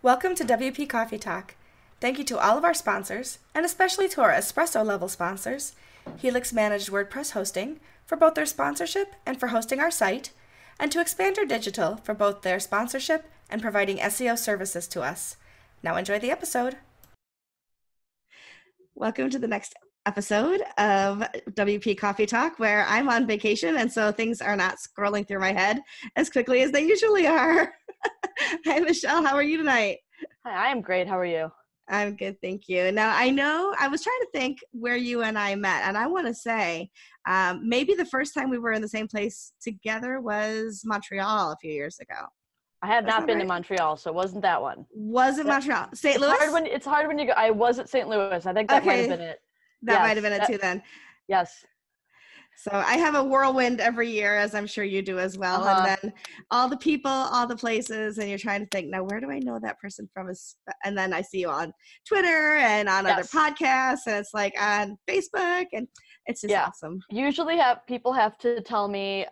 Welcome to WP Coffee Talk. Thank you to all of our sponsors, and especially to our espresso level sponsors, Helix Managed WordPress Hosting, for both their sponsorship and for hosting our site, and to Expander Digital for both their sponsorship and providing SEO services to us. Now enjoy the episode. Welcome to the next episode of WP Coffee Talk, where I'm on vacation, and so things are not scrolling through my head as quickly as they usually are. Hi, Michelle. How are you tonight? Hi, I am great. How are you? I'm good, thank you. Now, I know I was trying to think where you and I met, and I want to say maybe the first time we were in the same place together was Montreal a few years ago. I have not been to Montreal, so it wasn't that one. Wasn't Montreal. St. Louis? It's hard when you go. I was at St. Louis. I think that might have been it. That might have been it too then. Yes. So I have a whirlwind every year, as I'm sure you do as well. And then all the people, all the places, and you're trying to think, now, where do I know that person from? And then I see you on Twitter and on other podcasts, and it's like on Facebook, and it's just awesome. Usually people have to tell me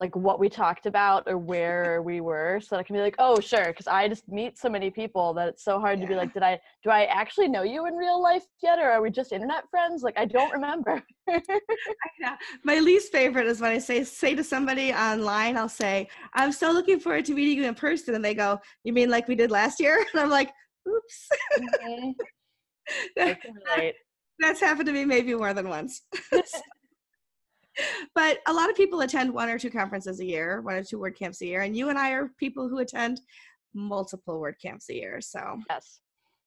like what we talked about or where we were, so that I can be like, oh, sure, because I just meet so many people that it's so hard to be like, do I actually know you in real life yet, or are we just internet friends? Like, I don't remember. I know. My least favorite is when I say to somebody online, I'll say, I'm so looking forward to meeting you in person. And they go, you mean like we did last year? And I'm like, oops. Mm-hmm. I can relate. That's happened to me maybe more than once. But a lot of people attend one or two conferences a year, one or two WordCamps a year. And you and I are people who attend multiple WordCamps a year. So yes.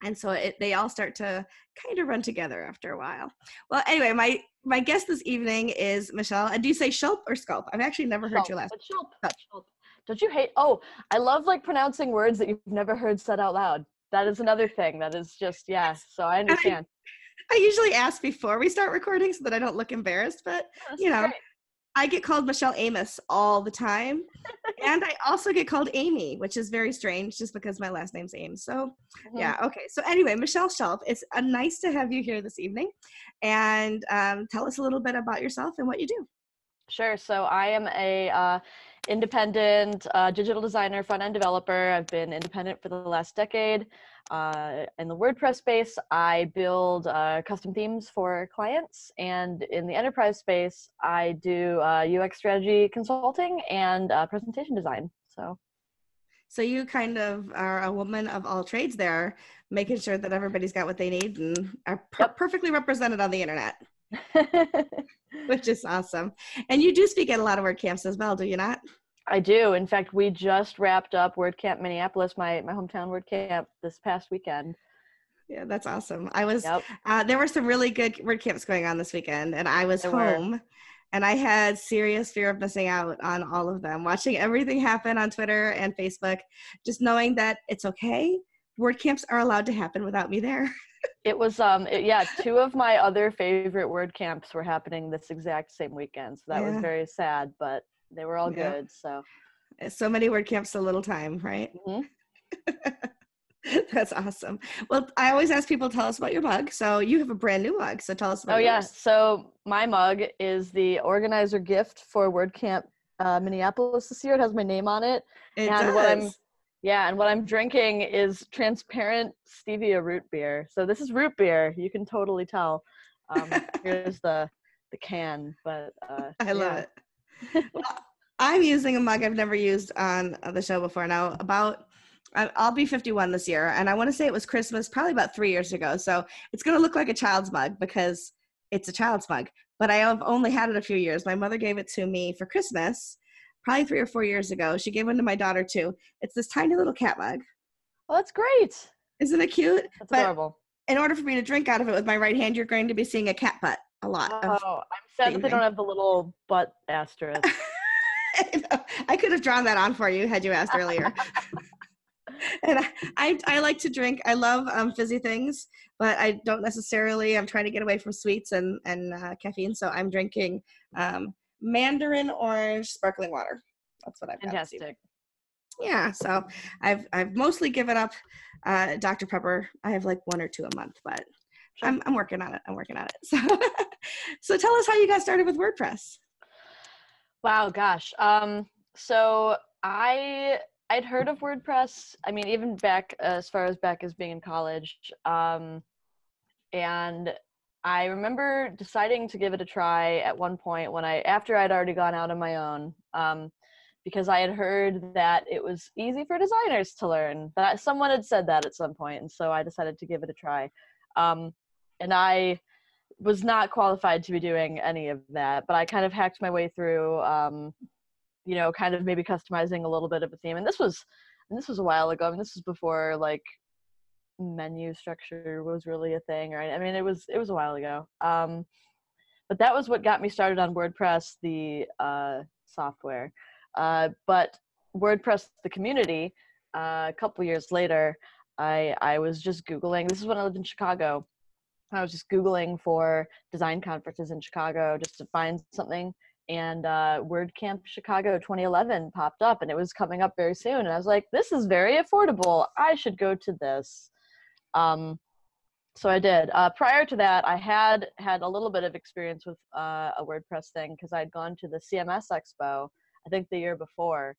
And so they all start to kind of run together after a while. Well, anyway, my guest this evening is Michelle. And do you say Schulp or Schulp? I've actually never heard your last name. Schulp. Don't you hate? Oh, I love like pronouncing words that you've never heard said out loud. That is another thing that is just, so I understand. I usually ask before we start recording so that I don't look embarrassed, but great. I get called Michelle Amos all the time. And I also get called Amy, which is very strange just because my last name's Ames. So okay. So anyway, Michelle Schulp, it's nice to have you here this evening. And tell us a little bit about yourself and what you do. Sure. So I am a independent digital designer, front-end developer. I've been independent for the last decade. In the WordPress space, I build custom themes for clients. And in the enterprise space, I do UX strategy consulting and presentation design. So you kind of are a woman of all trades there, making sure that everybody's got what they need and are perfectly represented on the internet. Which is awesome. And you do speak at a lot of WordCamps as well, do you not? I do. In fact, we just wrapped up WordCamp Minneapolis, my hometown WordCamp, this past weekend. Yeah, that's awesome. I was there were some really good WordCamps going on this weekend, and I was home. And I had serious fear of missing out on all of them, watching everything happen on Twitter and Facebook, just knowing that it's okay. WordCamps are allowed to happen without me there. It was, two of my other favorite WordCamps were happening this exact same weekend. So that was very sad, but they were all good. So many WordCamps, so little time, right? Mm-hmm. That's awesome. Well, I always ask people to tell us about your mug. So you have a brand new mug. So tell us about yours. So my mug is the organizer gift for WordCamp Minneapolis this year. It has my name on it. It does. And what I'm drinking is transparent stevia root beer. So this is root beer. You can totally tell. Here's the can, but I love it. Well, I'm using a mug I've never used on the show before. Now, I'll be 51 this year, and I want to say it was Christmas, probably about 3 years ago. So it's going to look like a child's mug because it's a child's mug. But I have only had it a few years. My mother gave it to me for Christmas, probably 3 or 4 years ago. She gave one to my daughter too. It's this tiny little cat mug. Oh, that's great. Isn't it cute? That's adorable. In order for me to drink out of it with my right hand, you're going to be seeing a cat butt a lot. Oh, I'm sad that they don't have the little butt asterisk. I could have drawn that on for you had you asked earlier. And I like to drink. I love fizzy things, but I don't necessarily. I'm trying to get away from sweets and caffeine, so I'm drinking mandarin orange sparkling water. That's what I've got. Fantastic. Yeah, so I've mostly given up Dr. Pepper. I have like 1 or 2 a month, but sure. I'm working on it. So tell us how you got started with WordPress. Wow, gosh. So I I'd heard of WordPress. I mean, even back as far as back as being in college. And I remember deciding to give it a try at one point after I'd already gone out on my own, because I had heard that it was easy for designers to learn. That someone had said that at some point, and so I decided to give it a try. And I was not qualified to be doing any of that, but I kind of hacked my way through, kind of maybe customizing a little bit of a theme. And this was a while ago. I mean, this was before like menu structure was really a thing, right? I mean, it was a while ago. But that was what got me started on WordPress, the software. But WordPress, the community, a couple years later, I was just Googling. This is when I lived in Chicago. I was just Googling for design conferences in Chicago just to find something. And WordCamp Chicago 2011 popped up, and it was coming up very soon. And I was like, this is very affordable. I should go to this. So I did. Prior to that, I had a little bit of experience with a WordPress thing because I'd gone to the CMS Expo, I think the year before.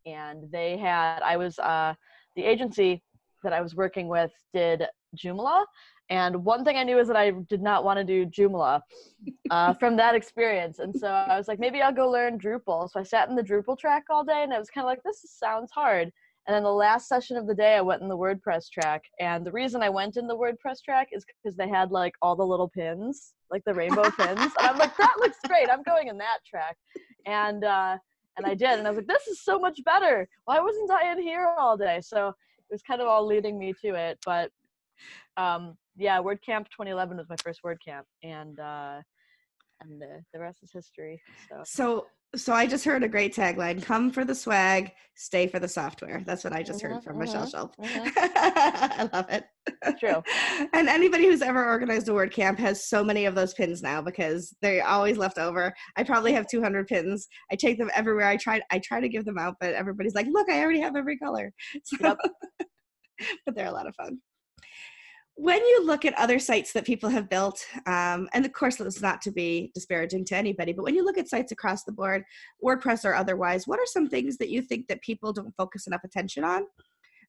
And the agency that I was working with did Joomla. And one thing I knew is that I did not want to do Joomla from that experience. And so I was like, maybe I'll go learn Drupal. So I sat in the Drupal track all day, and I was kind of like, this sounds hard. And then the last session of the day, I went in the WordPress track. And the reason I went in the WordPress track is because they had like all the little pins, like the rainbow pins. And I'm like, that looks great. I'm going in that track. And I did. And I was like, this is so much better. Why wasn't I in here all day? So it was kind of all leading me to it. But yeah, WordCamp 2011 was my first WordCamp, and the rest is history. So I just heard a great tagline: "Come for the swag, stay for the software." That's what I just heard from Michelle Schulp. I love it. True. And anybody who's ever organized a WordCamp has so many of those pins now because they're always left over. I probably have 200 pins. I take them everywhere. I try to give them out, but everybody's like, "Look, I already have every color." So, yep. But they're a lot of fun. When you look at other sites that people have built, and of course, it's not to be disparaging to anybody, but when you look at sites across the board, WordPress or otherwise, what are some things that you think that people don't focus enough attention on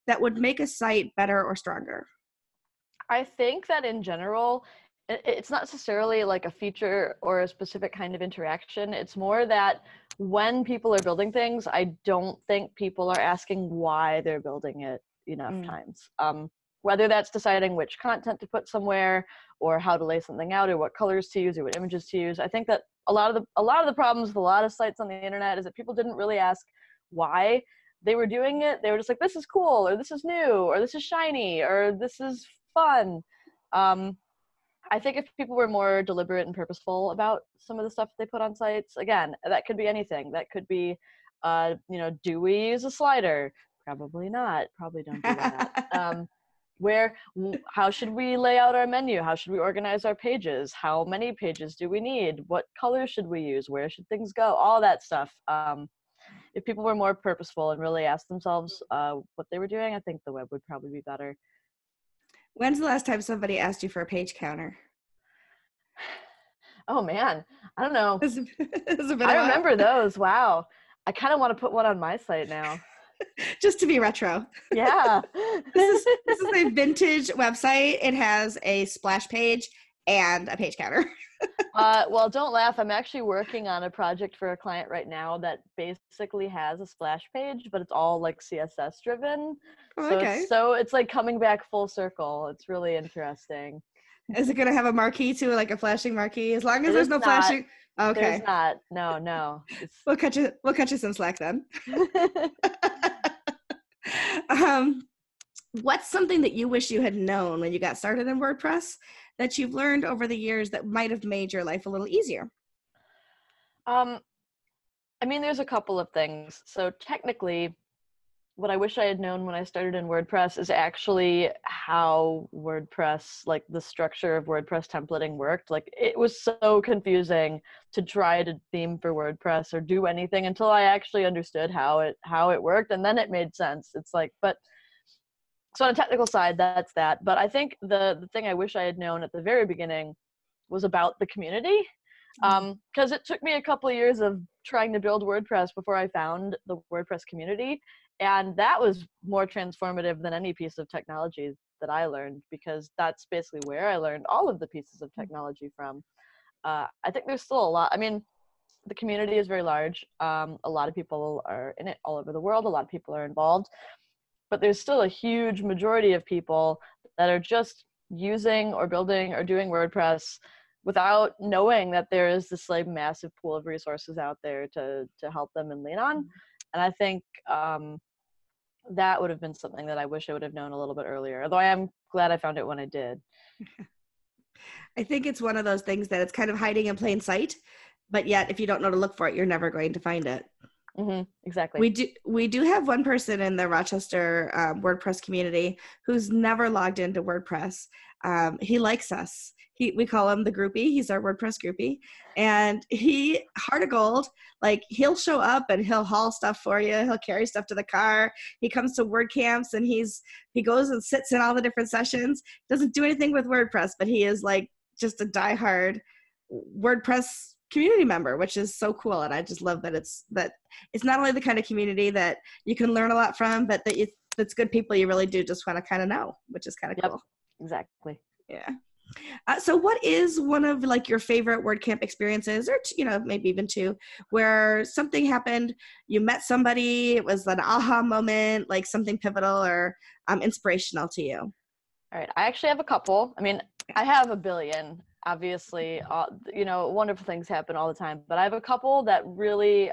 that would make a site better or stronger? I think that in general, it's not necessarily like a feature or a specific kind of interaction. It's more that when people are building things, I don't think people are asking why they're building it enough times. Whether that's deciding which content to put somewhere or how to lay something out or what colors to use or what images to use. I think that a lot of the problems with a lot of sites on the internet is that people didn't really ask why they were doing it. They were just like, this is cool, or this is new, or this is shiny, or this is fun. I think if people were more deliberate and purposeful about some of the stuff they put on sites, again, that could be anything. That could be, do we use a slider? Probably not. Probably don't do that. How should we lay out our menu? How should we organize our pages? How many pages do we need? What colors should we use? Where should things go? All that stuff. If people were more purposeful and really asked themselves what they were doing, I think the web would probably be better. When's the last time somebody asked you for a page counter? Oh man, I don't know. I remember those. Wow. I kind of want to put one on my site now. Just to be retro. Yeah. This is a vintage website. It has a splash page and a page counter. Well, don't laugh. I'm actually working on a project for a client right now that basically has a splash page, but it's all like CSS driven. Okay. So it's like coming back full circle. It's really interesting. Is it going to have a marquee too, like a flashing marquee? As long as there's no flashing. Okay. There's not. No. We'll cut you some slack then. What's something that you wish you had known when you got started in WordPress that you've learned over the years that might have made your life a little easier? I mean, there's a couple of things. So technically, what I wish I had known when I started in WordPress is actually how WordPress, like the structure of WordPress templating worked. Like it was so confusing to try to theme for WordPress or do anything until I actually understood how it worked, and then it made sense. It's like, so on a technical side, that's that. But I think the thing I wish I had known at the very beginning was about the community. Because it took me a couple of years of trying to build WordPress before I found the WordPress community. And that was more transformative than any piece of technology that I learned, because that's basically where I learned all of the pieces of technology from. I think there's still a lot. I mean, the community is very large. A lot of people are in it all over the world. A lot of people are involved, but there's still a huge majority of people that are just using or building or doing WordPress without knowing that there is this like massive pool of resources out there to help them and lean on. And I think that would have been something that I wish I would have known a little bit earlier, although I am glad I found it when I did. I think it's one of those things that it's kind of hiding in plain sight, but yet if you don't know to look for it, you're never going to find it. Exactly. We do have one person in the Rochester WordPress community who's never logged into WordPress. He likes us. We call him the groupie. He's our WordPress groupie, and he, heart of gold, like he'll show up and he'll haul stuff for you. He'll carry stuff to the car. He comes to WordCamps and he goes and sits in all the different sessions. Doesn't do anything with WordPress, but he is like just a diehard WordPress community member, which is so cool. And I just love that it's not only the kind of community that you can learn a lot from, but that it's good people you really do just want to kind of know, which is kind of cool. Exactly. Yeah. So what is one of like your favorite WordCamp experiences, or maybe even two, where something happened, you met somebody, it was an aha moment, like something pivotal or inspirational to you? All right. I actually have a couple. I mean, I have a billion, obviously, wonderful things happen all the time, but I have a couple that really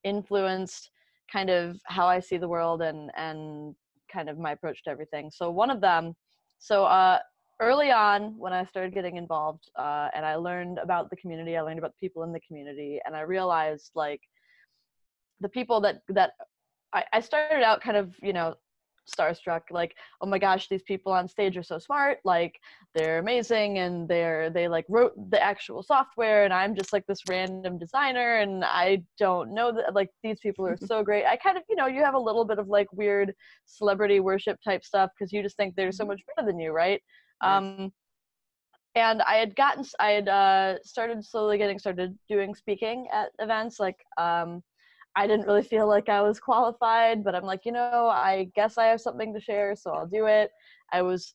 influenced kind of how I see the world and kind of my approach to everything. So one of them, early on when I started getting involved and I learned about the community, I learned about the people in the community, and I realized like the people that I started out kind of, starstruck, like, oh my gosh, these people on stage are so smart, like they're amazing, and they like wrote the actual software, and I'm just like this random designer and I don't know that, like, these people are so great. I kind of, you have a little bit of like weird celebrity worship type stuff because you just think they're so much better than you, right? Yes. And I had slowly getting started doing speaking at events. Like, I didn't really feel like I was qualified, but I'm like, I guess I have something to share, so I'll do it. I was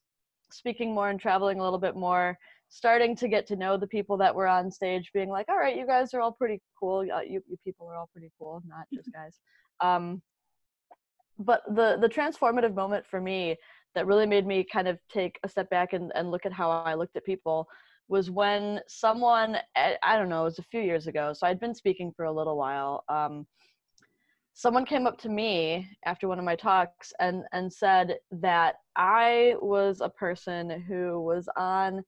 speaking more and traveling a little bit more, starting to get to know the people that were on stage, being like, all right, you guys are all pretty cool. You people are all pretty cool, not just guys. But the transformative moment for me that really made me kind of take a step back and look at how I looked at people was when someone, I don't know, it was a few years ago, so I'd been speaking for a little while. Someone came up to me after one of my talks and said that I was a person who was on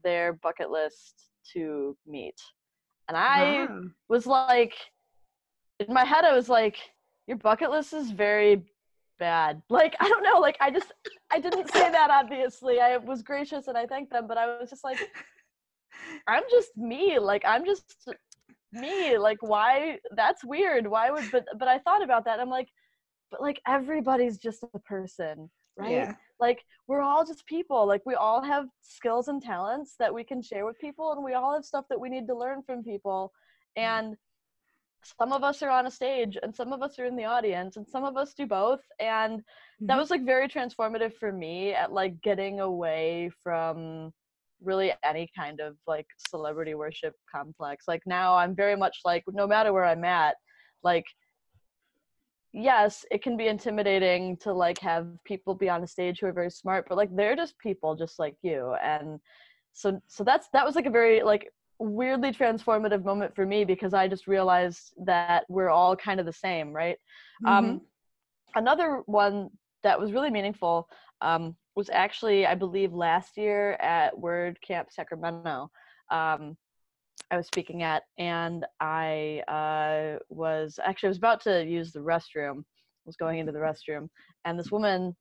their bucket list to meet. And I was like, in my head, I was like, your bucket list is very bad. Like, I don't know, like, I didn't say that, obviously. I was gracious and I thanked them, but I was just like, I'm just me. Like, I'm just me. Like, why? That's weird. Why would, but I thought about that. And I'm like, but like, everybody's just a person, right? Yeah. Like, we're all just people. Like, we all have skills and talents that we can share with people, and we all have stuff that we need to learn from people. And some of us are on a stage and some of us are in the audience and some of us do both. And that was like very transformative for me at like getting away from really any kind of like celebrity worship complex. Like, now I'm very much like, no matter where I'm at, like, yes, it can be intimidating to like have people be on a stage who are very smart, but like, they're just people just like you. And so that was like a very like weirdly transformative moment for me, because I just realized that we're all kind of the same, right? Another one that was really meaningful was actually, I believe, last year at WordCamp Sacramento. I was speaking at, and I was about to use the restroom, was going into the restroom, and this woman,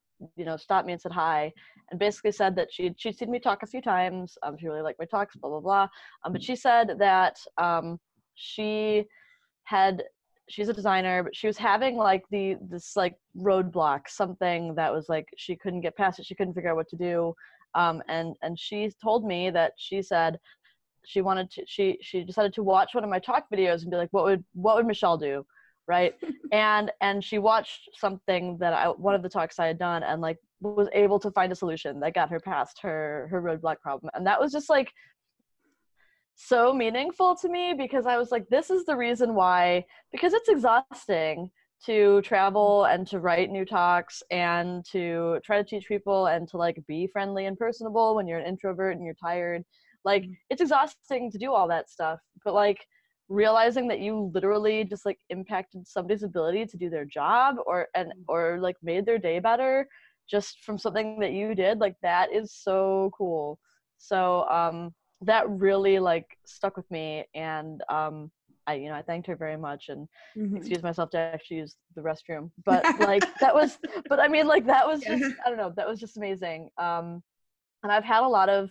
stopped me and said hi, and basically said that she'd seen me talk a few times. She really liked my talks, blah, blah, blah. But she said that she's a designer, but she was having like this like roadblock, something that was like, she couldn't get past it. She couldn't figure out what to do. And she told me that she said she decided to watch one of my talk videos and be like, what would Michelle do? right? And she watched something that one of the talks I had done, and like was able to find a solution that got her past her roadblock problem. And that was just like so meaningful to me, because I was like, this is the reason why, because it's exhausting to travel and to write new talks and to try to teach people and to like be friendly and personable when you're an introvert and you're tired. Like, it's exhausting to do all that stuff, but like realizing that you literally just like impacted somebody's ability to do their job, or like made their day better just from something that you did, like that is so cool. So that really like stuck with me, and I thanked her very much and excused myself to actually use the restroom, but like that was but I mean, like that was just, I don't know, that was just amazing. And I've had a lot of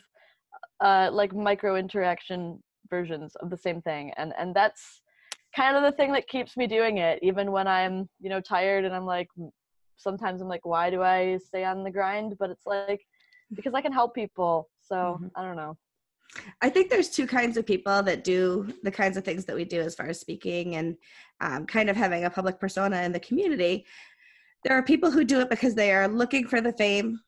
like micro interaction versions of the same thing, and that's kind of the thing that keeps me doing it, even when I'm tired, and I'm like, sometimes I'm like, why do I stay on the grind? But it's like, because I can help people. So I don't know. I think there's two kinds of people that do the kinds of things that we do as far as speaking and kind of having a public persona in the community. There are people who do it because they are looking for the fame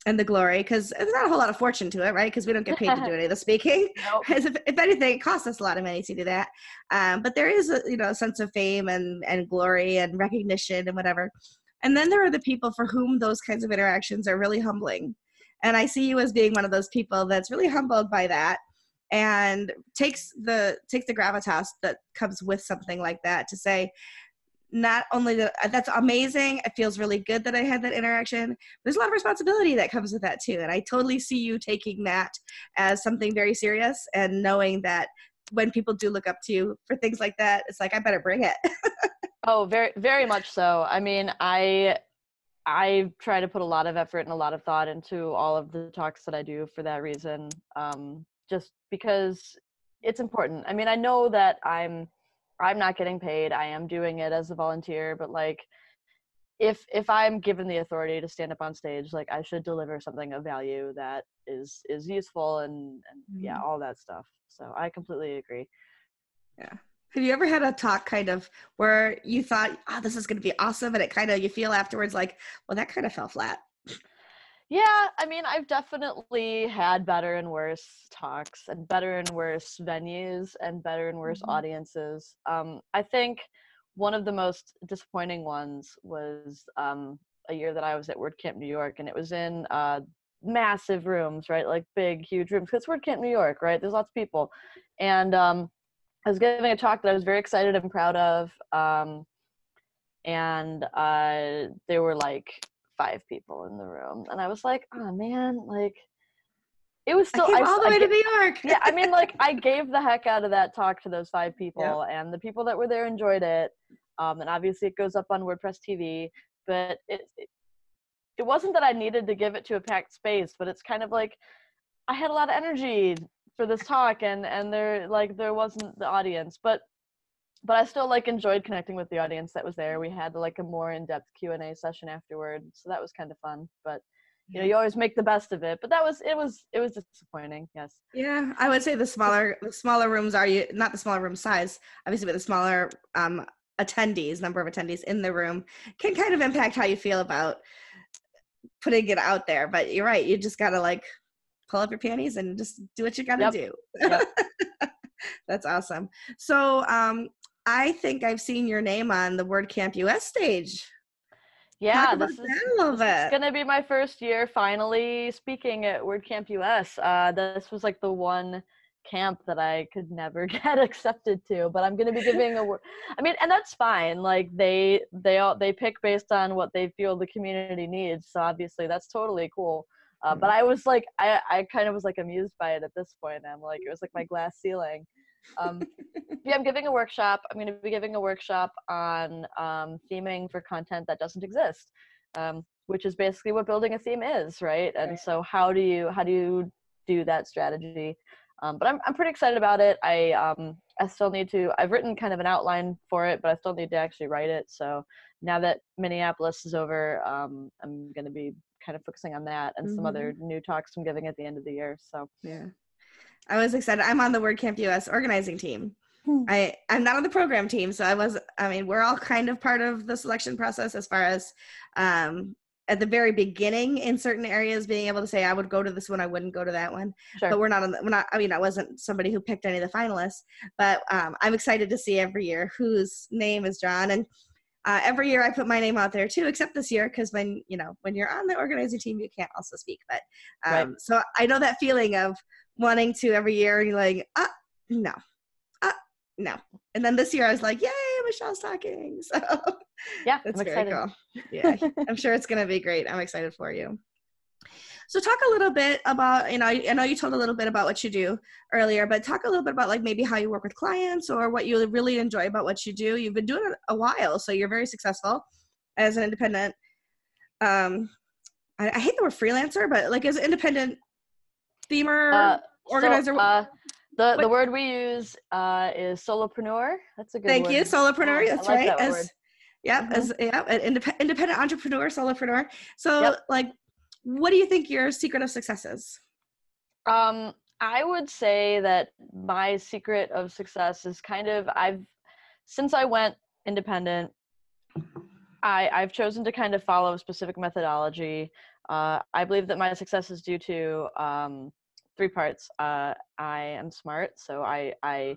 and the glory, because there's not a whole lot of fortune to it, right? Because we don't get paid to do any of the speaking. Nope. If anything, it costs us a lot of money to do that. But there is a sense of fame and glory and recognition and whatever. And then there are the people for whom those kinds of interactions are really humbling. And I see you as being one of those people that's really humbled by that, and takes the gravitas that comes with something like that to say, not only that's amazing, it feels really good that I had that interaction, there's a lot of responsibility that comes with that too. And I totally see you taking that as something very serious, and knowing that when people do look up to you for things like that, it's like, I better bring it. Oh, very, very much so. I mean, I try to put a lot of effort and a lot of thought into all of the talks that I do for that reason, just because it's important. I mean, I know that I'm not getting paid. I am doing it as a volunteer, but like, if I'm given the authority to stand up on stage, like I should deliver something of value that is useful and yeah, all that stuff. So I completely agree. Yeah. Have you ever had a talk kind of where you thought, oh, this is going to be awesome, and it kind of, you feel afterwards like, well, that kind of fell flat? Yeah, I mean, I've definitely had better and worse talks, and better and worse venues, and better and worse audiences. I think one of the most disappointing ones was a year that I was at WordCamp New York, and it was in massive rooms, right? Like big, huge rooms, because it's WordCamp New York, right? There's lots of people. And I was giving a talk that I was very excited and proud of. And there were like 5 people in the room, and I was like, oh man, like it was still, I came all the way to New York. Yeah, I mean, like I gave the heck out of that talk to those 5 people, Yep. and the people that were there enjoyed it. And obviously it goes up on WordPress TV, but it wasn't that I needed to give it to a packed space, but it's kind of like I had a lot of energy for this talk, and there wasn't the audience, but I still like enjoyed connecting with the audience that was there. We had like a more in-depth Q&A session afterward, so that was kind of fun. But you always make the best of it. But it was disappointing. Yes. Yeah, I would say the smaller rooms are, not the smaller room size, obviously, but the smaller number of attendees in the room can kind of impact how you feel about putting it out there. But you're right, you just gotta like pull up your panties and just do what you gotta do. Yep. That's awesome. So I think I've seen your name on the WordCamp US stage. Yeah, this is going to be my first year finally speaking at WordCamp US. This was like the one camp that I could never get accepted to, but I'm going to be giving I mean, and that's fine. Like they pick based on what they feel the community needs. So obviously that's totally cool. But I was like, I kind of was like amused by it at this point. I'm like, it was like my glass ceiling. Yeah, I'm giving a workshop. I'm going to be giving a workshop on theming for content that doesn't exist, which is basically what building a theme is, right? And so how do you do that strategy? But I'm pretty excited about it. I still need to. I've written kind of an outline for it, but I still need to actually write it. So now that Minneapolis is over, I'm going to be kind of focusing on that and some other new talks I'm giving at the end of the year. So yeah, I was excited. I'm on the WordCamp US organizing team. I'm not on the program team, so we're all kind of part of the selection process as far as at the very beginning in certain areas being able to say I would go to this one, I wouldn't go to that one. Sure. But I wasn't somebody who picked any of the finalists, but I'm excited to see every year whose name is drawn. And every year I put my name out there too, except this year, because when you're on the organizing team, you can't also speak. But Right. So I know that feeling of wanting to every year, and you're like, no. No. And then this year I was like, yay, Michelle's talking. So yeah, that's I'm very excited. cool. Yeah, I'm sure it's going to be great. I'm excited for you. So talk a little bit about, I know you told a little bit about what you do earlier, but talk a little bit about like maybe how you work with clients or what you really enjoy about what you do. You've been doing it a while, so you're very successful as an independent. I hate the word freelancer, but like as an independent themer, organizer. The word we use is solopreneur. That's a good word. Thank you, solopreneur. That's I like right. That word. An independent entrepreneur, solopreneur. So, like, what do you think your secret of success is? I would say that my secret of success is since I went independent, I've chosen to kind of follow a specific methodology. I believe that my success is due to three parts. I am smart, so I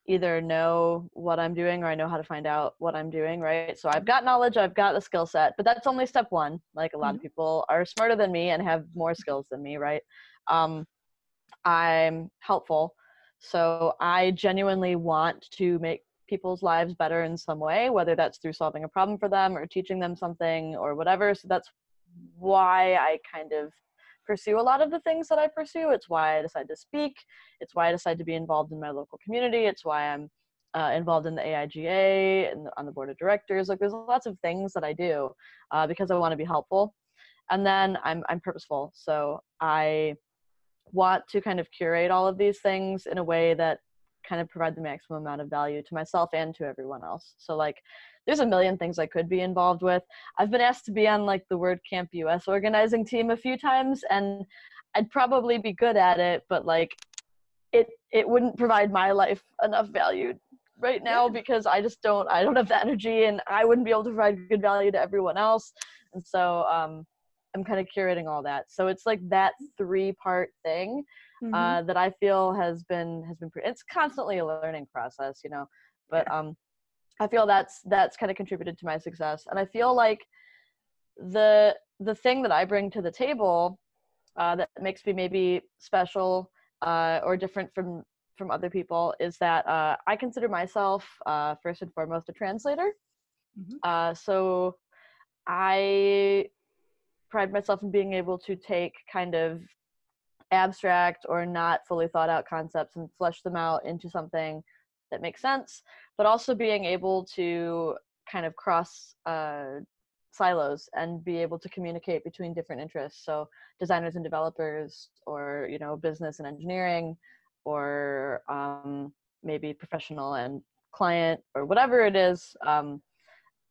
either know what I'm doing or I know how to find out what I'm doing, right? So I've got knowledge, I've got the skill set, but that's only step one. Like a lot of people are smarter than me and have more skills than me, right? I'm helpful. So I genuinely want to make people's lives better in some way, whether that's through solving a problem for them or teaching them something or whatever. So that's why I kind of pursue a lot of the things that I pursue. It's why I decide to speak. It's why I decide to be involved in my local community. It's why I'm involved in the AIGA and on the board of directors. Like there's lots of things that I do because I want to be helpful. And then I'm purposeful. So I want to kind of curate all of these things in a way that kind of provide the maximum amount of value to myself and to everyone else. So like there's a million things I could be involved with. I've been asked to be on like the WordCamp US organizing team a few times, and I'd probably be good at it, but like it wouldn't provide my life enough value right now because I don't have the energy, and I wouldn't be able to provide good value to everyone else. And so I'm kind of curating all that. So it's like that 3-part thing that I feel has been it's constantly a learning process, but I feel that's kind of contributed to my success. And I feel like the thing that I bring to the table that makes me maybe special or different from other people is that I consider myself first and foremost a translator. So I pride myself in being able to take kind of abstract or not fully thought out concepts and flesh them out into something that makes sense, but also being able to kind of cross silos and be able to communicate between different interests. So designers and developers, or, business and engineering, or maybe professional and client, or whatever it is.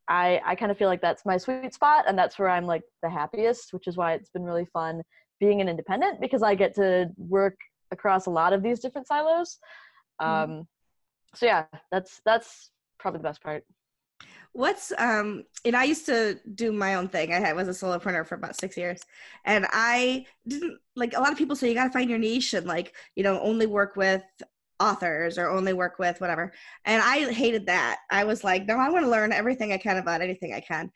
I kind of feel like that's my sweet spot, and that's where I'm like the happiest, which is why it's been really fun being an independent, because I get to work across a lot of these different silos. So yeah, that's probably the best part. What's and I used to do my own thing. I was a solopreneur for about 6 years, and I didn't, like, a lot of people say you got to find your niche and like, only work with authors or only work with whatever. And I hated that. I was like, no, I want to learn everything I can about anything I can.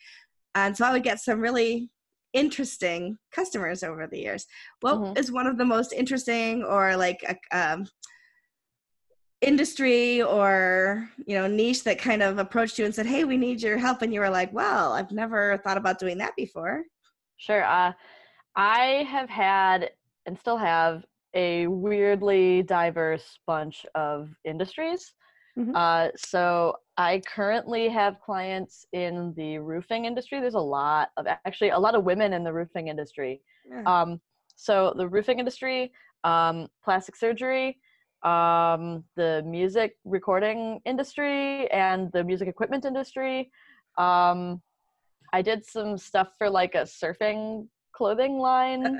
And so I would get some really interesting customers over the years. What is one of the most interesting, or like industry or niche that kind of approached you and said, hey, we need your help, and you were like, well, I've never thought about doing that before? Sure. I have had and still have a weirdly diverse bunch of industries. So I currently have clients in the roofing industry. There's a lot of women in the roofing industry. So the roofing industry, plastic surgery, the music recording industry, and the music equipment industry. I did some stuff for like a surfing clothing line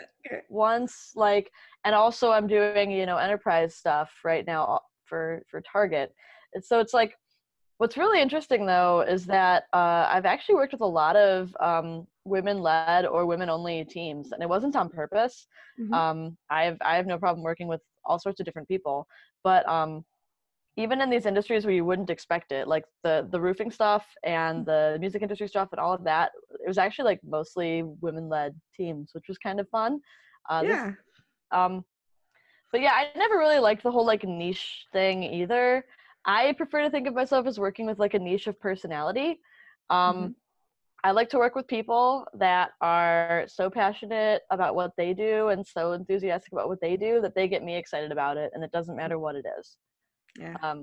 once, and also I'm doing, enterprise stuff right now for Target. So it's like, what's really interesting though is that I've actually worked with a lot of women-led or women-only teams, and it wasn't on purpose. Mm-hmm. I have no problem working with all sorts of different people, but even in these industries where you wouldn't expect it, like the roofing stuff and the music industry stuff and all of that, it was actually like mostly women-led teams, which was kind of fun. Yeah. But yeah, I never really liked the whole like niche thing either. I prefer to think of myself as working with like a niche of personality. Mm-hmm. I like to work with people that are so passionate about what they do and so enthusiastic about what they do that they get me excited about it, and it doesn't matter what it is. Yeah.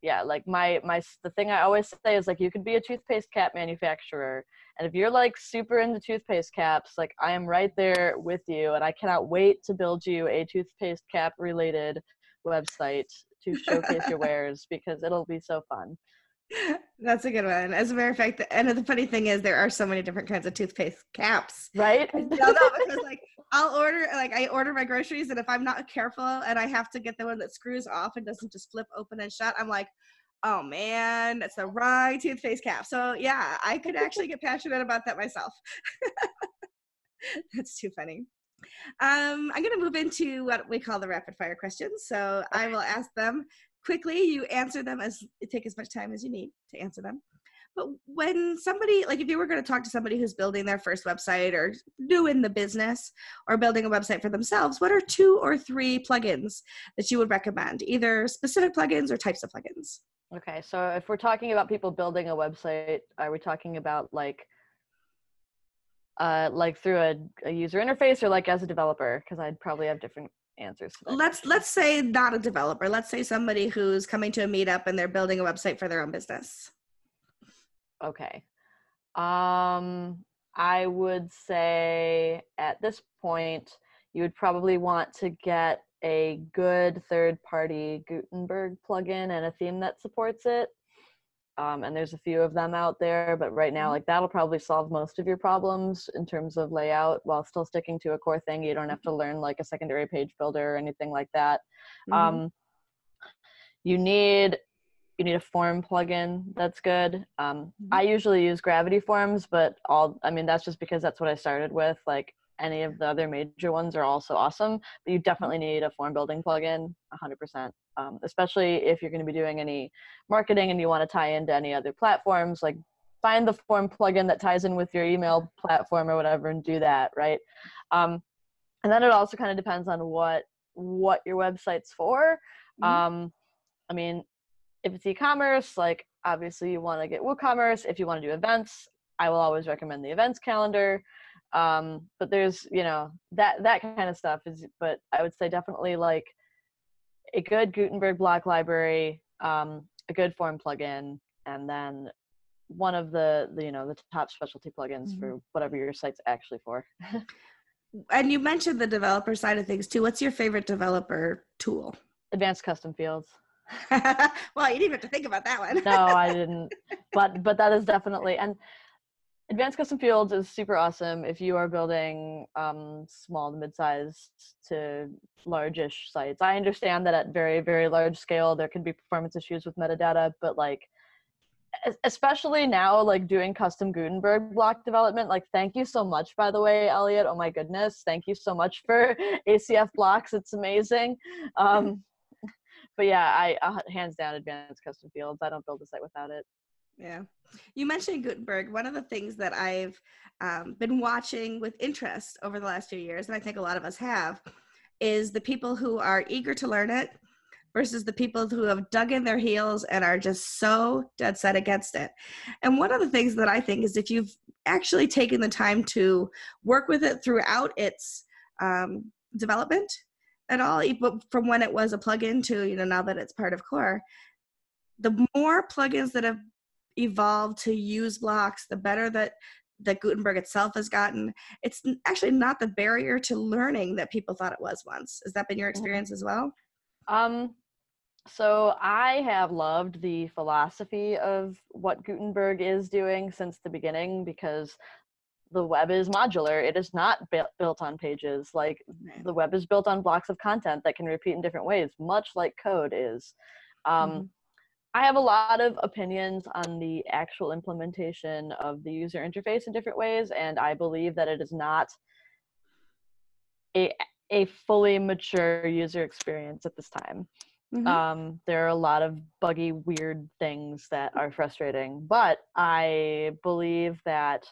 Yeah, like the thing I always say is like, you could be a toothpaste cap manufacturer, and if you're like super into toothpaste caps, like I am right there with you, and I cannot wait to build you a toothpaste cap related website to showcase your wares, because it'll be so fun. That's a good one. As a matter of fact, and the funny thing is, there are so many different kinds of toothpaste caps. Right. I don't know, because like I order my groceries, and if I'm not careful and I have to get the one that screws off and doesn't just flip open and shut, I'm like, oh man, that's the wrong toothpaste cap. So yeah, I could actually get passionate about that myself. That's too funny. I'm going to move into what we call the rapid fire questions. So Okay. I will ask them quickly. You answer them take as much time as you need to answer them. But when somebody, like if you were going to talk to somebody who's building their first website or new in the business or building a website for themselves, what are 2 or 3 plugins that you would recommend, either specific plugins or types of plugins? Okay, so if we're talking about people building a website, are we talking about like through a user interface, or like as a developer? Because I'd probably have different answers to that question. Let's say not a developer. Let's say somebody who's coming to a meetup and they're building a website for their own business. Okay. I would say at this point, you would probably want to get a good third-party Gutenberg plugin and a theme that supports it. And there's a few of them out there, but right now, like that'll probably solve most of your problems in terms of layout while still sticking to a core thing. You don't have to learn like a secondary page builder or anything like that. Mm-hmm. You need a form plugin that's good. I usually use Gravity Forms, but that's just because that's what I started with. Like any of the other major ones are also awesome, but you definitely need a form building plugin, 100%. Especially if you're going to be doing any marketing and you want to tie into any other platforms, like find the form plugin that ties in with your email platform or whatever and do that, right? And then it also kind of depends on what your website's for. Mm-hmm. I mean, if it's e-commerce, like obviously you want to get WooCommerce. If you want to do events, I will always recommend the events calendar. But there's, that kind of stuff but I would say definitely like a good Gutenberg block library, a good form plugin, and then one of the top specialty plugins for whatever your site's actually for. And you mentioned the developer side of things too. What's your favorite developer tool? Advanced custom fields. Well, you didn't have to think about that one. No, I didn't. But that is definitely, and Advanced custom fields is super awesome if you are building small to mid-sized to large-ish sites. I understand that at very, very large scale there can be performance issues with metadata, but like especially now, like doing custom Gutenberg block development, like thank you so much, by the way, Elliot. Oh my goodness, thank you so much for ACF blocks. It's amazing. But yeah, I hands down Advanced custom fields. I don't build a site without it. Yeah. You mentioned Gutenberg. One of the things that I've been watching with interest over the last few years, and I think a lot of us have, is the people who are eager to learn it versus the people who have dug in their heels and are just so dead set against it. And one of the things that I think is if you've actually taken the time to work with it throughout its development at all, from when it was a plugin to, now that it's part of core, the more plugins that have evolved to use blocks, the better that Gutenberg itself has gotten. It's actually not the barrier to learning that people thought it was once. Has that been your experience as well? So I have loved the philosophy of what Gutenberg is doing since the beginning, because the web is modular. It is not built on pages. Like the web is built on blocks of content that can repeat in different ways, much like code is. I have a lot of opinions on the actual implementation of the user interface in different ways, and I believe that it is not a a fully mature user experience at this time. There are a lot of buggy, weird things that are frustrating, but I believe that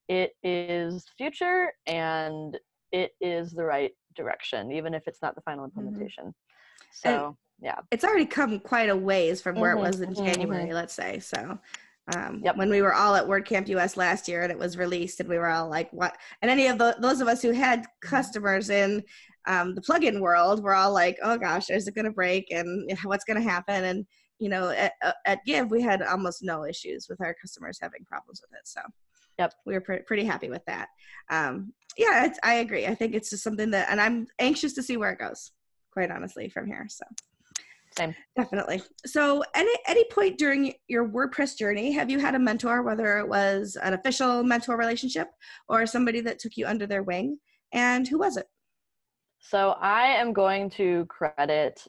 it is the future and it is the right direction, even if it's not the final implementation. And So, yeah. it's already come quite a ways from where it was in January, let's say. So when we were all at WordCamp US last year and it was released and we were all like, what? And any of those of us who had customers in the plugin world were all like, oh gosh, is it going to break and what's going to happen? And, you know, at Give, we had almost no issues with our customers having problems with it. So we were pretty happy with that. Yeah, I agree. I think it's just something that, and I'm anxious to see where it goes, quite honestly, from here. So same. Definitely. So any point during your WordPress journey, have you had a mentor, whether it was an official mentor relationship or somebody that took you under their wing? And who was it? So I am going to credit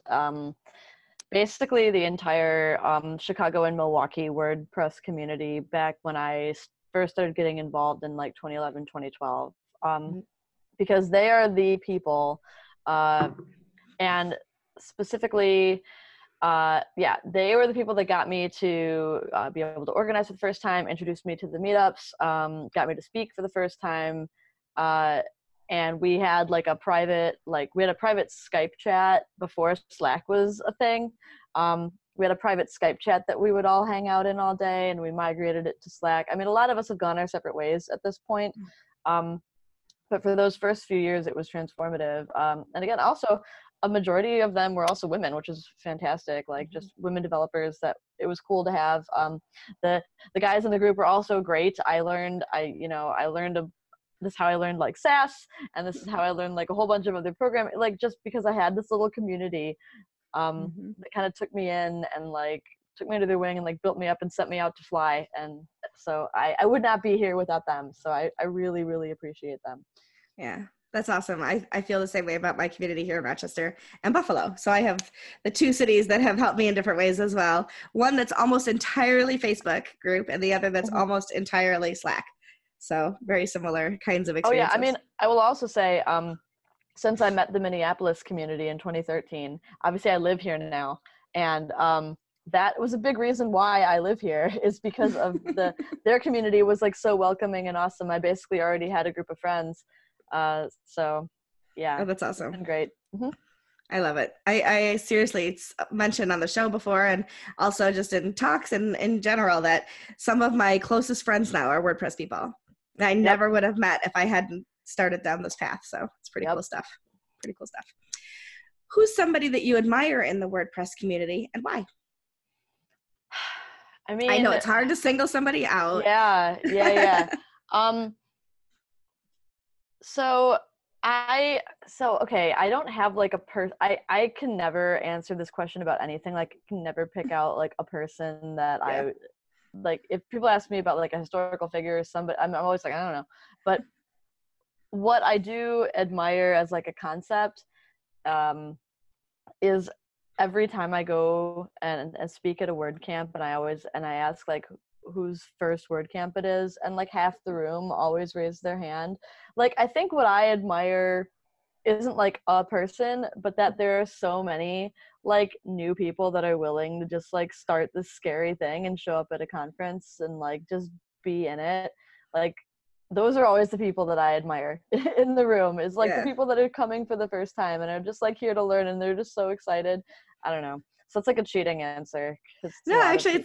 basically the entire Chicago and Milwaukee WordPress community back when I first started getting involved in like 2011, 2012, because they are the people, and specifically, they were the people that got me to be able to organize for the first time, introduced me to the meetups, got me to speak for the first time, and we had like a private Skype chat before Slack was a thing. We had a private Skype chat that we would all hang out in all day, and we migrated it to Slack. I mean, a lot of us have gone our separate ways at this point. But for those first few years, it was transformative. And again, also, a majority of them were also women, which is fantastic. Like just women developers that it was cool to have. The guys in the group were also great. This is how I learned like SAS, and this is how I learned like a whole bunch of other programming. Like just because I had this little community that kind of took me in and like took me under their wing and like built me up and sent me out to fly. And so I would not be here without them. So I really, really appreciate them. Yeah, that's awesome. I feel the same way about my community here in Rochester and Buffalo. So I have the two cities that have helped me in different ways as well. One that's almost entirely Facebook group and the other that's almost entirely Slack. So very similar kinds of experiences. Oh yeah, I mean, I will also say, since I met the Minneapolis community in 2013, obviously I live here now, and that was a big reason why I live here, is because of their community was like so welcoming and awesome. I basically already had a group of friends. So yeah. Oh, that's awesome. It's been great. I love it. I seriously, it's mentioned on the show before and also just in talks and in general that some of my closest friends now are WordPress people. I never would have met if I hadn't started down this path. So it's pretty cool stuff. Pretty cool stuff. Who's somebody that you admire in the WordPress community and why? I mean, I know it's hard to single somebody out. Yeah. Okay, I don't have like I can never answer this question about anything. Like, I can never pick out like a person that I like. If people ask me about like a historical figure or somebody, I'm always like, I don't know. But what I do admire as like a concept is every time I go and speak at a WordCamp, and I ask like whose first WordCamp it is, and like half the room always raise their hand. Like, I think what I admire isn't like a person, but that there are so many like new people that are willing to just like start this scary thing and show up at a conference and like just be in it. Like, those are always the people that I admire in the room, is like the people that are coming for the first time and are just like here to learn, and they're just so excited. I don't know. So it's like a cheating answer. No, actually,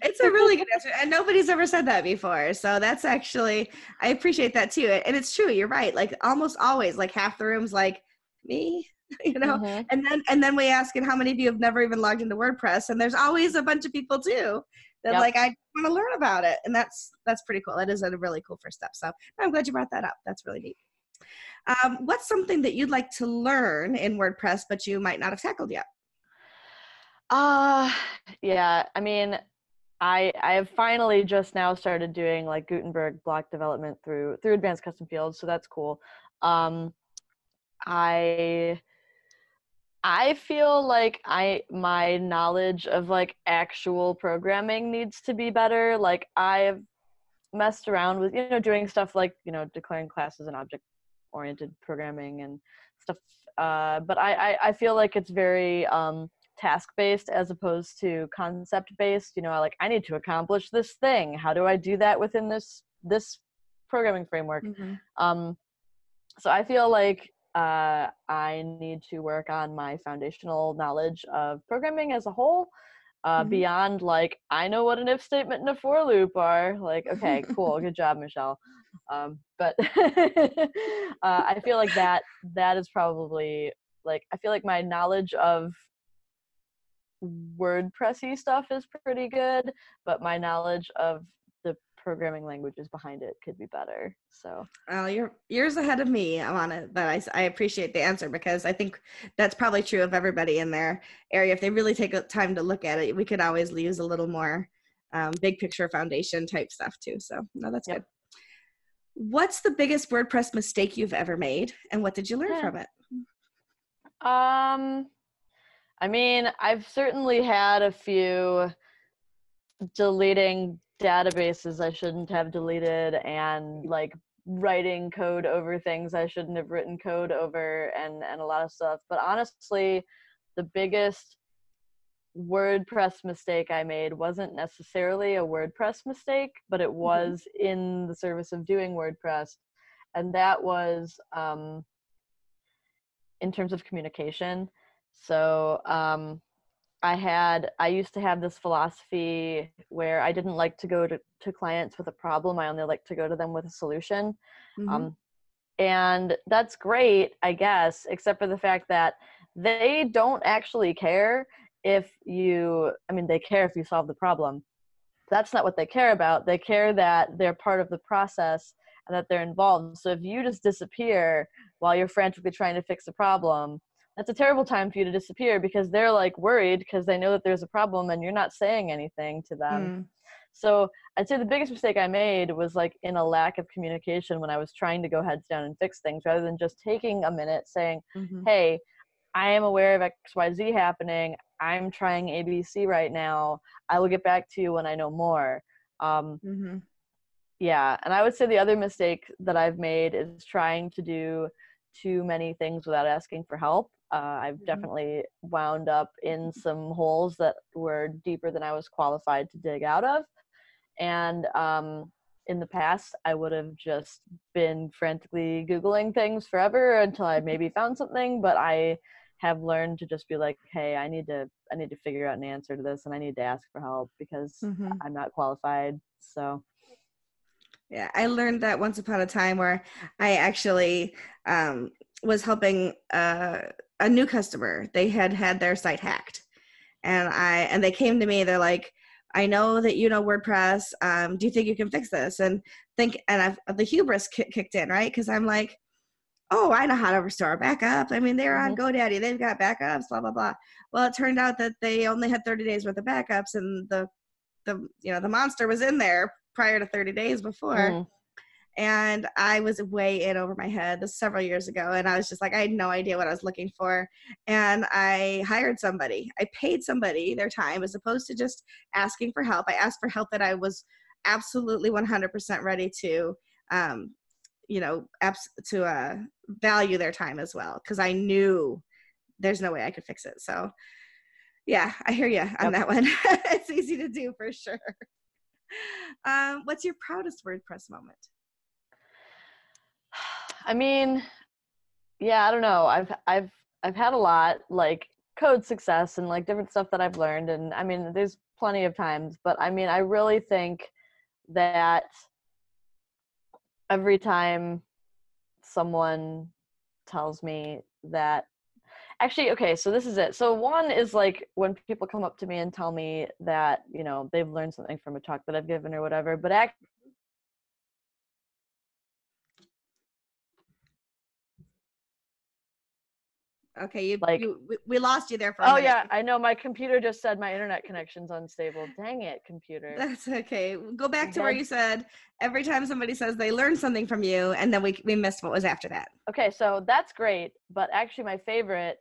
it's a really good answer. And nobody's ever said that before. So that's actually, I appreciate that too. And it's true. You're right. Like almost always, like half the room's like, me, you know, and then we ask, and how many of you have never even logged into WordPress? And there's always a bunch of people too that like, I want to learn about it. And that's pretty cool. That is a really cool first step. So I'm glad you brought that up. That's really neat. What's something that you'd like to learn in WordPress, but you might not have tackled yet? Yeah, I mean, I have finally just now started doing like Gutenberg block development through advanced custom fields, so that's cool. I I feel like my knowledge of like actual programming needs to be better. Like I've messed around with, doing stuff like, declaring classes and object oriented programming and stuff. But I feel like it's very task based as opposed to concept based. Like I need to accomplish this thing. How do I do that within this programming framework? Mm-hmm. So I feel like I need to work on my foundational knowledge of programming as a whole. Beyond like, I know what an if statement and a for loop are. Like, okay, cool, good job, Michelle. But I feel like that is probably like, I feel like my knowledge of WordPressy stuff is pretty good, but my knowledge of the programming languages behind it could be better. So You're years ahead of me on it, but I appreciate the answer because I think that's probably true of everybody in their area. If they really take time to look at it, we could always use a little more big picture foundation type stuff too. So no, that's good. What's the biggest WordPress mistake you've ever made, and what did you learn from it? I mean, I've certainly had a few deleting databases I shouldn't have deleted, and like writing code over things I shouldn't have written code over, and a lot of stuff. But honestly, the biggest WordPress mistake I made wasn't necessarily a WordPress mistake, but it was in the service of doing WordPress. And that was in terms of communication. So I used to have this philosophy where I didn't like to go to clients with a problem. I only like to go to them with a solution. And that's great, I guess, except for the fact that they don't actually care if they care if you solve the problem. That's not what they care about. They care that they're part of the process and that they're involved. So if you just disappear while you're frantically trying to fix a problem, that's a terrible time for you to disappear, because they're like worried because they know that there's a problem and you're not saying anything to them. So I'd say the biggest mistake I made was like in a lack of communication when I was trying to go heads down and fix things, rather than just taking a minute saying, hey, I am aware of XYZ happening. I'm trying ABC right now. I will get back to you when I know more. Yeah. And I would say the other mistake that I've made is trying to do too many things without asking for help. I've definitely wound up in some holes that were deeper than I was qualified to dig out of. And in the past, I would have just been frantically Googling things forever until I maybe found something. But I have learned to just be like, hey, I need to figure out an answer to this, and I need to ask for help because I'm not qualified. So yeah, I learned that once upon a time where I actually was helping a new customer. They had their site hacked, and they came to me. They're like, I know that you know WordPress. Do you think you can fix this? And the hubris kicked in, right? Because I'm like, oh, I know how to restore a backup. I mean, they're on GoDaddy. They've got backups, blah, blah, blah. Well, it turned out that they only had 30 days worth of backups, and the monster was in there prior to 30 days before. And I was way in over my head. This several years ago. And I was just like, I had no idea what I was looking for. And I hired somebody. I paid somebody their time as opposed to just asking for help. I asked for help that I was absolutely 100% ready to, value their time as well. Cause I knew there's no way I could fix it. So yeah, I hear you on that one. It's easy to do for sure. What's your proudest WordPress moment? I mean, yeah, I don't know. I've had a lot, like code success and like different stuff that I've learned, and I mean, there's plenty of times, but I mean, I really think that every time someone tells me that, actually, okay, so this is it. So one is like when people come up to me and tell me that, they've learned something from a talk that I've given or whatever, but okay, we lost you there for a minute. Oh yeah, I know, my computer just said my internet connection's unstable. Dang it, computer. That's okay. Go back to where you said every time somebody says they learned something from you, and then we missed what was after that. Okay, so that's great, but actually my favorite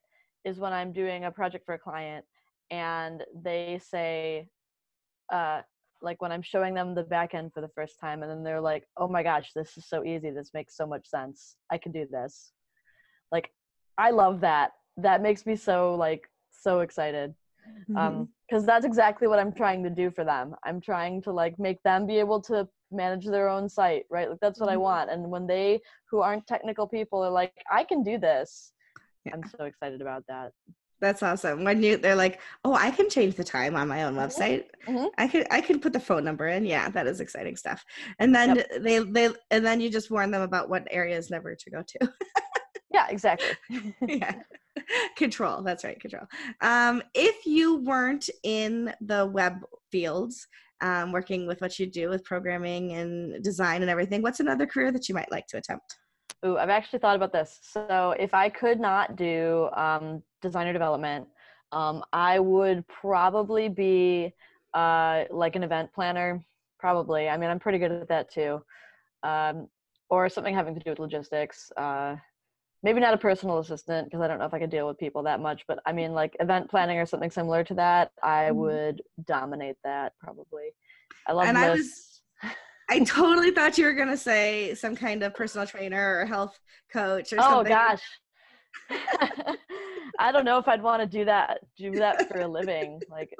is when I'm doing a project for a client and they say, like when I'm showing them the back end for the first time, and then they're like, oh my gosh, this is so easy. This makes so much sense. I can do this. Like, I love that. That makes me so like, so excited. Because that's exactly what I'm trying to do for them. I'm trying to like make them be able to manage their own site, right? Like that's what I want. And when they, who aren't technical people, are like, I can do this. Yeah. I'm so excited about that. That's awesome. When they're like, oh, I can change the time on my own website. I could put the phone number in. Yeah, that is exciting stuff. And then and then you just warn them about what areas never to go to. Yeah, exactly. Yeah. Control. That's right. Control. If you weren't in the web fields, working with what you do with programming and design and everything, what's another career that you might like to attempt? Ooh, I've actually thought about this. So if I could not do designer development, I would probably be like an event planner. Probably. I mean, I'm pretty good at that too. Or something having to do with logistics. Maybe not a personal assistant, because I don't know if I could deal with people that much. But I mean, like event planning or something similar to that, I would dominate that probably. I love lists. I totally thought you were going to say some kind of personal trainer or health coach or something. Oh, gosh. I don't know if I'd want to do that for a living. Like,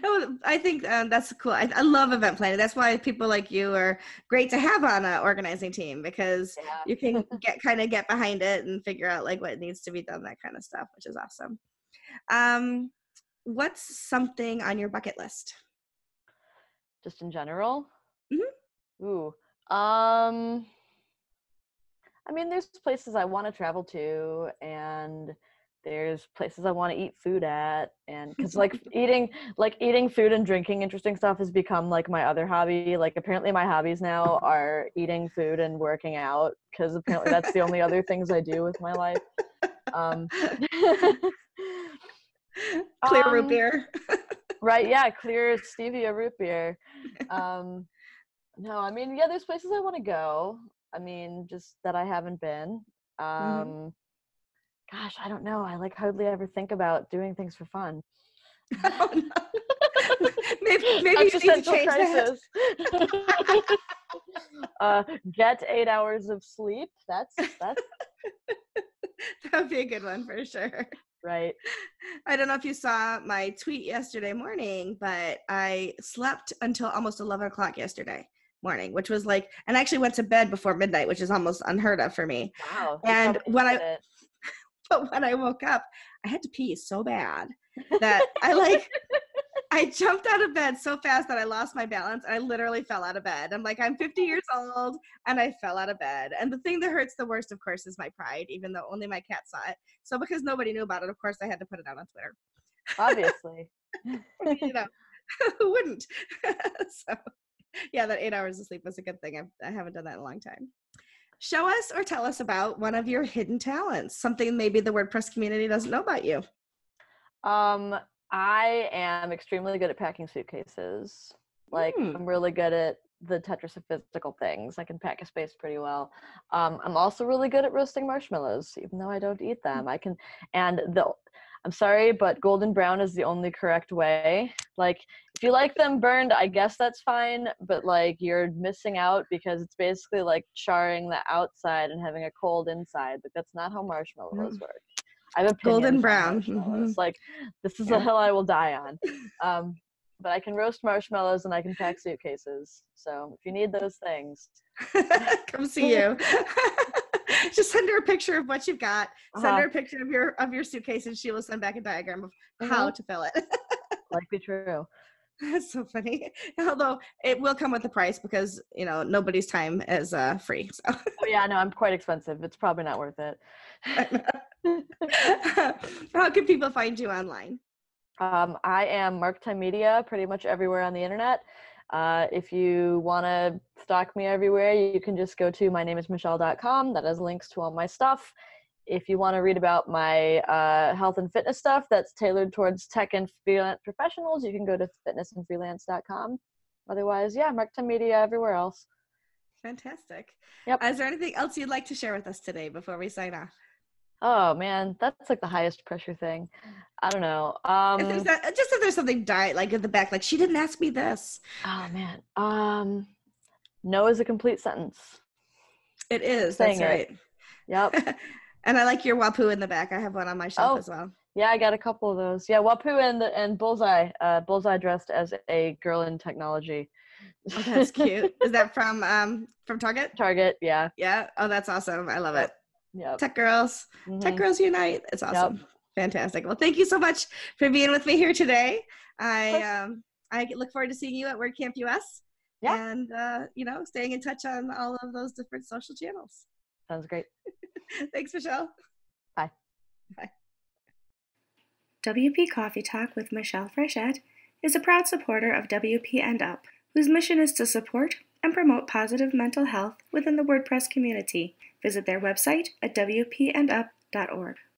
No, I think that's cool. I love event planning. That's why people like you are great to have on an organizing team, because you can get behind it and figure out like what needs to be done, that kind of stuff, which is awesome. What's something on your bucket list? Just in general? Ooh. I mean, there's places I want to travel to, and there's places I want to eat food at, and because like eating food and drinking interesting stuff has become like my other hobby. Like apparently my hobbies now are eating food and working out, because apparently that's the only other things I do with my life. Clear root beer. Right, yeah, clear stevia root beer. No, I mean, yeah, there's places I want to go. I mean, just that I haven't been. Gosh, I don't know. I like hardly ever think about doing things for fun. Oh, no. maybe you need to change that. Get 8 hours of sleep. That's that would be a good one for sure. Right. I don't know if you saw my tweet yesterday morning, but I slept until almost 11 o'clock yesterday morning, which was like, and I actually went to bed before midnight, which is almost unheard of for me. Wow. And when I woke up, I had to pee so bad that I jumped out of bed so fast that I lost my balance. And I literally fell out of bed. I'm like, I'm 50 years old and I fell out of bed. And the thing that hurts the worst, of course, is my pride, even though only my cat saw it. So because nobody knew about it, of course, I had to put it out on Twitter. Obviously. You know, who wouldn't? So yeah, that 8 hours of sleep was a good thing. I haven't done that in a long time. Show us or tell us about one of your hidden talents, something maybe the WordPress community doesn't know about you. I am extremely good at packing suitcases. Like I'm really good at the Tetris of physical things. I can pack a space pretty well. I'm also really good at roasting marshmallows, even though I don't eat them. I'm sorry, but golden brown is the only correct way. Like if you like them burned, I guess that's fine, but like you're missing out, because it's basically like charring the outside and having a cold inside, but that's not how marshmallows work. I have opinions golden brown. on marshmallows. Like this is a hill I will die on. But I can roast marshmallows and I can pack suitcases. So if you need those things, come see you. Just send her a picture of what you've got. Send her a picture of your suitcase, and she will send back a diagram of how to fill it. Likely true. That's so funny. Although it will come with a price, because nobody's time is free. So. Oh yeah, no, I'm quite expensive. It's probably not worth it. How can people find you online? I am Mark Time Media pretty much everywhere on the internet. If you want to stalk me everywhere, you can just go to mynameismichelle.com. That has links to all my stuff. If you want to read about my health and fitness stuff that's tailored towards tech and freelance professionals, you can go to fitnessandfreelance.com. Otherwise, yeah, Mark Time Media everywhere else. Fantastic. Yep. Is there anything else you'd like to share with us today before we sign off? Oh man, that's like the highest pressure thing. I don't know. If there's that, just if there's something like at the back, like she didn't ask me this. Oh man. No is a complete sentence. It is. That's Saying it. right. Yep. And I like your Wapu in the back. I have one on my shelf Oh, as well. yeah, I got a couple of those. Yeah, Wapu and Bullseye. Bullseye dressed as a girl in technology. Oh, that's cute. Is that from Target? Target, yeah. Yeah. Oh, that's awesome. I love it. Yep. Yep. Tech girls. Tech Mm-hmm. girls unite. It's Yep. awesome. Fantastic. Well, thank you so much for being with me here today. I look forward to seeing you at WordCamp US. Yeah. And staying in touch on all of those different social channels. Sounds great. Thanks, Michelle. Bye. Bye. WP Coffee Talk with Michelle Frechette is a proud supporter of WP and Up, whose mission is to support and promote positive mental health within the WordPress community. Visit their website at wpandup.org.